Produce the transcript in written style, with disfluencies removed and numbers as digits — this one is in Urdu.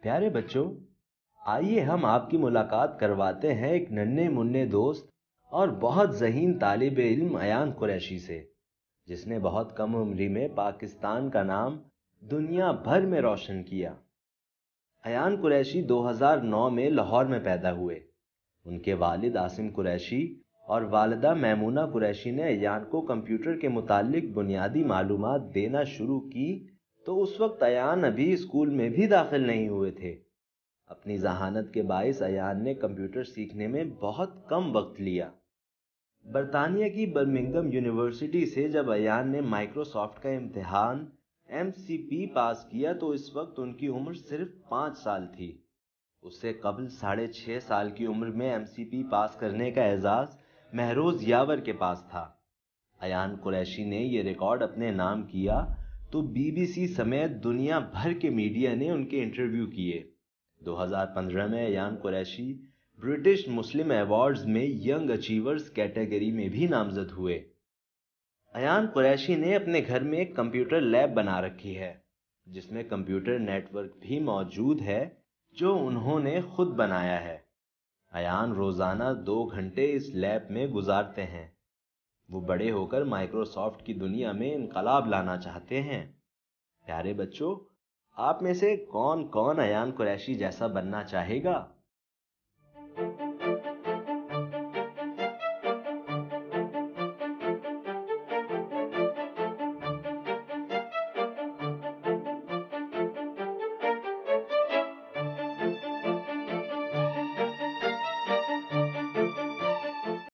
پیارے بچوں، آئیے ہم آپ کی ملاقات کرواتے ہیں ایک ننھے منھے دوست اور بہت ذہین طالب علم ایان قریشی سے، جس نے بہت کم عمری میں پاکستان کا نام دنیا بھر میں روشن کیا۔ ایان قریشی 2009 میں لاہور میں پیدا ہوئے۔ ان کے والد عاصم قریشی اور والدہ میمونہ قریشی نے ایان کو کمپیوٹر کے متعلق بنیادی معلومات دینا شروع کی تو اس وقت ایان ابھی اسکول میں بھی داخل نہیں ہوئے تھے۔ اپنی ذہانت کے باعث ایان نے کمپیوٹر سیکھنے میں بہت کم وقت لیا۔ برطانیہ کی برمنگھم یونیورسٹی سے جب ایان نے مائکروسافٹ کا امتحان MCP پاس کیا تو اس وقت ان کی عمر صرف 5 سال تھی۔ اس سے قبل 6.5 سال کی عمر میں MCP پاس کرنے کا اعزاز مہروز یاور کے پاس تھا۔ ایان قریشی نے یہ ریکارڈ اپنے نام کیا تو BBC سمیت دنیا بھر کے میڈیا نے ان کے انٹرویو کیے۔ 2015 میں ایان قریشی برٹش مسلم ایوارڈز میں ینگ اچیورز کیٹیگری میں بھی نامزد ہوئے۔ ایان قریشی نے اپنے گھر میں ایک کمپیوٹر لیب بنا رکھی ہے، جس میں کمپیوٹر نیٹ ورک بھی موجود ہے جو انہوں نے خود بنایا ہے۔ ایان روزانہ 2 گھنٹے اس لیب میں گزارتے ہیں۔ وہ بڑے ہو کر مائکروسافٹ کی دنیا میں انقلاب لانا چاہتے ہیں۔ پیارے بچوں، آپ میں سے کون کون ایان قریشی جیسا بننا چاہے گا؟